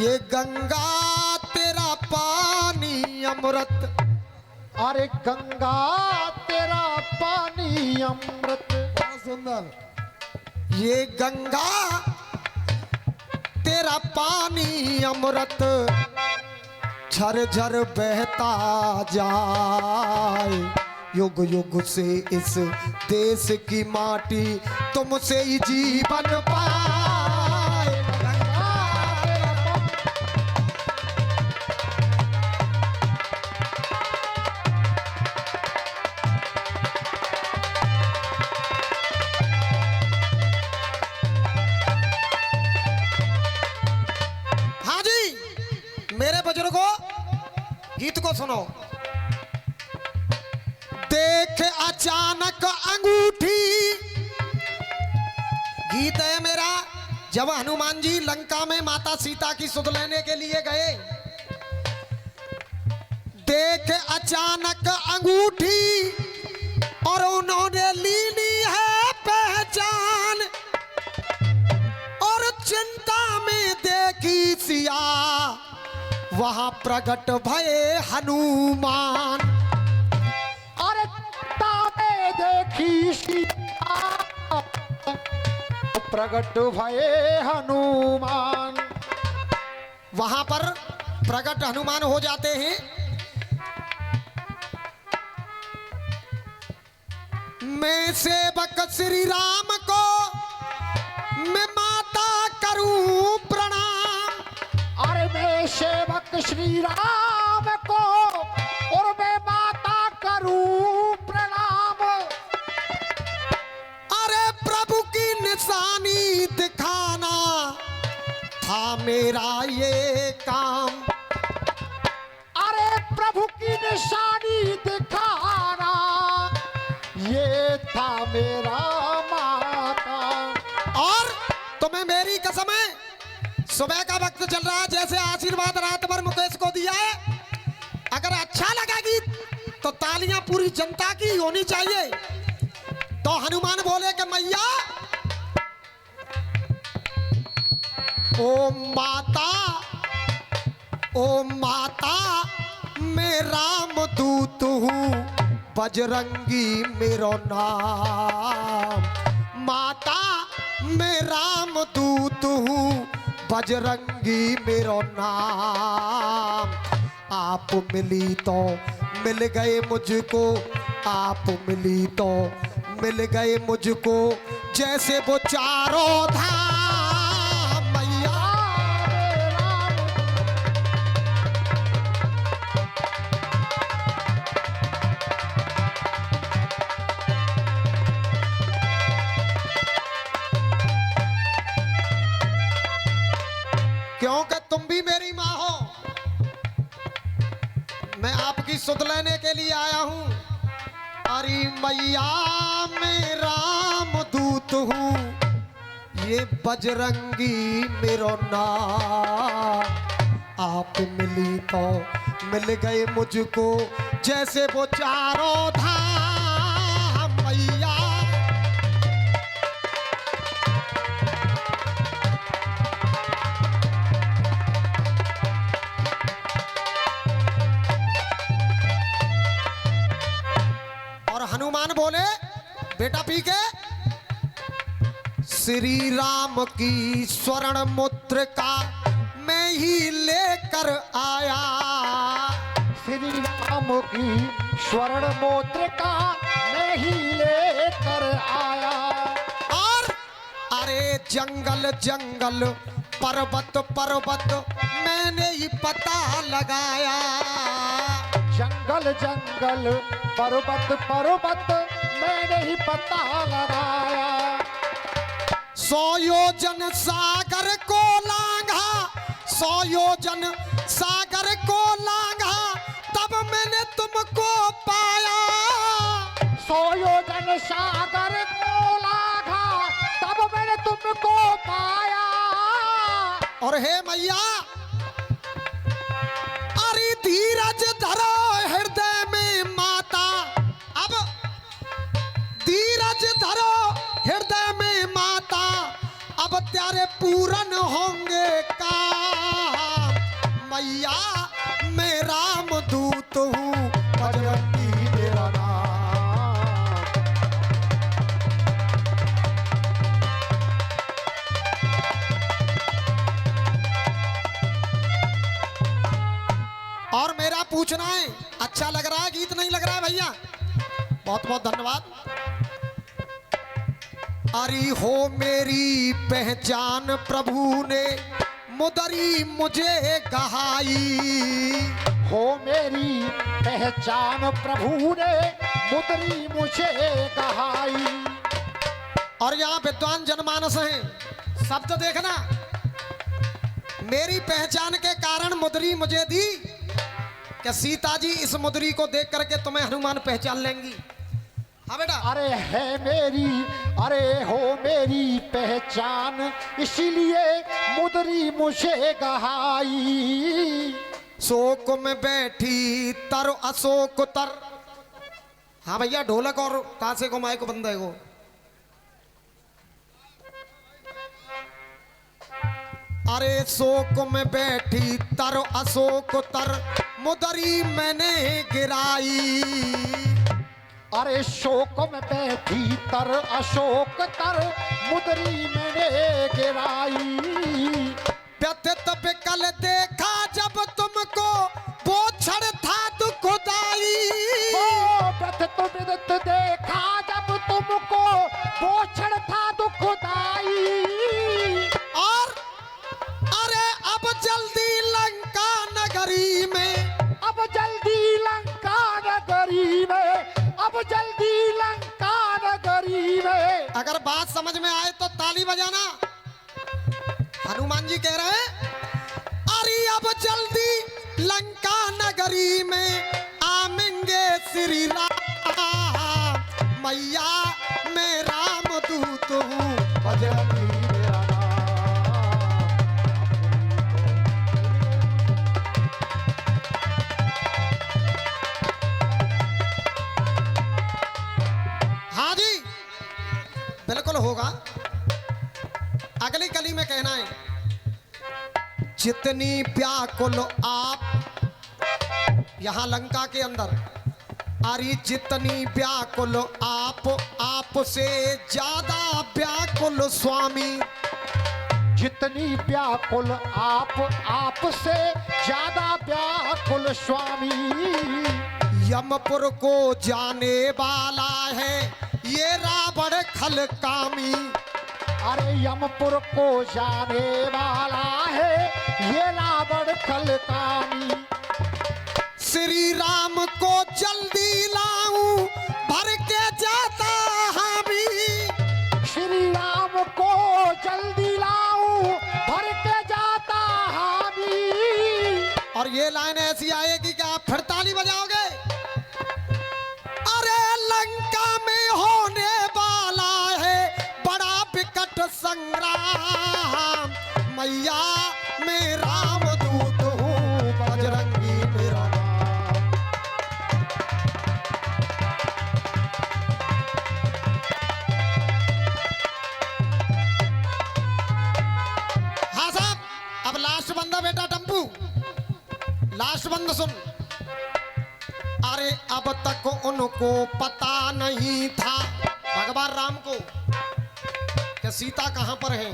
ये गंगा तेरा पानी अमृत। अरे गंगा तेरा पानी अमृत। बहुत सुंदर। ये गंगा तेरा पानी अमृत झरझर बहता जाए, युग युग से इस देश की माटी तुमसे ही जीवन पाए। हाँ जी, मेरे बुजुर्गों गीत को सुनो। देख अचानक अंगूठी, गीत है मेरा। जब हनुमान जी लंका में माता सीता की सुध लेने के लिए गए, देख अचानक अंगूठी और उन्होंने ली ली है पहचान, और चिंता में देखी सिया वहां प्रकट भये हनुमान। अरे ताने देखी सीता प्रकट भये हनुमान। वहां पर प्रकट हनुमान हो जाते हैं। मैं सेवक श्री राम को मैं माता करूं प्रणाम। अरे मैं सेवक श्री राम को और मैं माता करूं प्रणाम। अरे प्रभु की निशानी दिखाना था मेरा ये काम। अरे प्रभु की निशानी दिखाना ये था मेरा माता। और तुम्हें मेरी कसम है, सुबह का वक्त चल रहा है, जैसे आशीर्वाद रात भर मुकेश को दिया है, अगर अच्छा लगा गीत तो तालियां पूरी जनता की होनी चाहिए। तो हनुमान बोले कि मैया ओ माता मैं राम दूत हूँ, बजरंगी मेरो नाम। माता मैं राम दूत हूँ, बजरंगी मेरो नाम। आप मिली तो मिल गए मुझको, आप मिली तो मिल गए मुझको, जैसे वो चारों धाम। मैया क्योंकि तुम भी मेरी माँ हो, मैं आपकी सुध लेने के लिए आया हूं। अरे मैया मैं राम दूत हूँ, ये बजरंगी मेरो नाम। आप मिली तो मिल गए मुझको, जैसे वो चारों धाम। मैया हनुमान बोले बेटा पी के, श्री राम की स्वर्ण मुद्रिका मैं ही लेकर आया। श्री राम की स्वर्ण मुद्रिका मैं ही लेकर आया। और अरे जंगल जंगल पर्वत पर्वत मैंने ही पता लगाया। जंगल जंगल पर्वत पर्वत मैंने ही पता लगाया। 100 योजन सागर को लांघा, 100 योजन सागर को लांघा, तब मैंने तुमको पाया। 100 योजन सागर को लांघा, तब मैंने तुमको पाया। और हे मैया अरे धीरज धरो हृदय में माता, अब धीरज धरो हृदय में माता, अब त्यारे पूरन होंगे काम। मैया मैं राम दूत हूँ, बजरंगी मेरा नाम। और मेरा पूछना है, अच्छा लग रहा है गीत नहीं लग रहा है भैया? बहुत बहुत धन्यवाद। अरे हो मेरी पहचान प्रभु ने मुदरी मुझे गहाई। हो मेरी पहचान प्रभु ने मुदरी मुझे गहाई। और यहाँ विद्वान जनमानस हैं, शब्द देखना। मेरी पहचान के कारण मुदरी मुझे दी, क्या सीता जी इस मुदरी को देख करके तुम्हें हनुमान पहचान लेंगी? हाँ बेटा। अरे है मेरी, अरे हो मेरी पहचान, इसीलिए मुदरी मुझे गहाई। शोक में बैठी तर अशोक तर। हाँ भैया, ढोलक और तासे को माइक बंद है वो। अरे शोक में बैठी तर अशोक तर, मुदरी मैंने गिराई। अरे शोक में बैठी तर अशोक तर, मुदरी मैंने गिराई। व्यथित विकल देखा जब तुमको, बोछड़ था दुखदाई। व्यथित विदित देखा जब तुमको, बोछड़ था दुखदाई। और अरे अब जल्दी लंका नगरी में, अब जल्दी लंका नगरी में, अब जल्दी लंका नगरी में। अगर बात समझ में आए तो ताली बजाना। हनुमान जी कह रहे हैं, अरे अब जल्दी लंका नगरी में आमेंगे श्री राम। मैया मैं राम दूत हूँ, बजरंगी मेरा नाम। हाँ जी बिल्कुल होगा। अगली कली में कहना है, जितनी व्याकुल आप, यहां लंका के अंदर, अरे जितनी व्याकुल आप से ज्यादा व्याकुल स्वामी। जितनी व्याकुल आप से ज्यादा व्याकुल स्वामी। यमपुर को जाने वाला है ये रावण खलकामी। अरे यमपुर को जाने वाला है ये रावण खलकामी। श्री राम को जल्दी लाऊं भर के जाता हामी। श्री राम को जल्दी लाऊं भर के जाता हामी। और ये लाइन ऐसी आएगी कि आप फिर ताली बजाओगे। अरे लंका में होने वाला है बड़ा विकट संग्राम। मैया मैं राम दूत हूँ, बजरंगी मेरा नाम। हाँ साहब, अब लास्ट बंदा बेटा टम्पू, लास्ट बंदा सुन। अरे अब तक उनको पता नहीं था, भगवान राम को, कि सीता कहां पर है।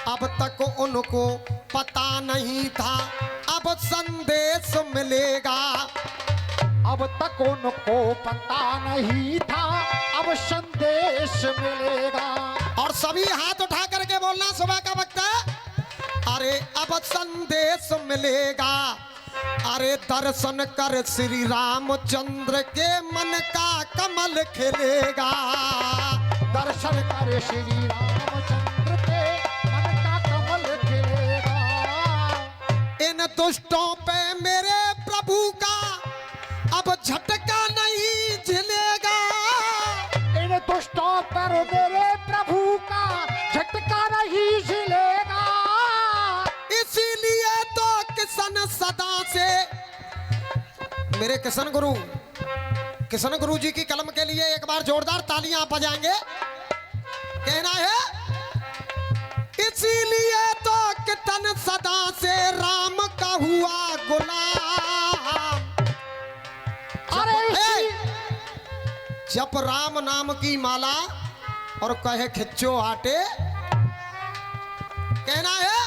अब तक उनको पता नहीं था, अब संदेश मिलेगा। अब तक उनको पता नहीं था, अब संदेश मिलेगा। और सभी हाथ उठा करके बोलना, सुबह का वक्त है। अरे अब संदेश मिलेगा। अरे दर्शन कर श्री रामचंद्र के मन का कमल खिलेगा। दर्शन कर श्री रामचंद्र के मन का कमल खिलेगा। इन दुष्टों पे मेरे प्रभु का अब झटका नहीं झिलेगा। इन दुष्टों पर मेरे प्रभु का झटका नहीं झिलेगा। इसीलिए तो किशन सदा से, मेरे किशन गुरु जी की कलम के लिए एक बार जोरदार तालियां आप बजाएंगे। कहना है इसीलिए तो कितन सदा से राम का हुआ गुलाम। अरे जप राम नाम की माला और कहे खिच्चो आटे, कहना है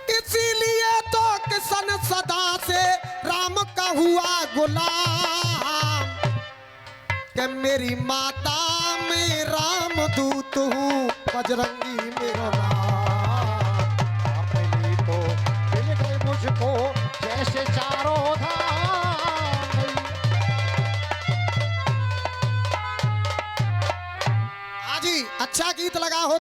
इसीलिए तो किसन सदा से राम का हुआ गुलाम, कि मेरी माता में राम दूत हूँ, बजरंगी मेरो नाम।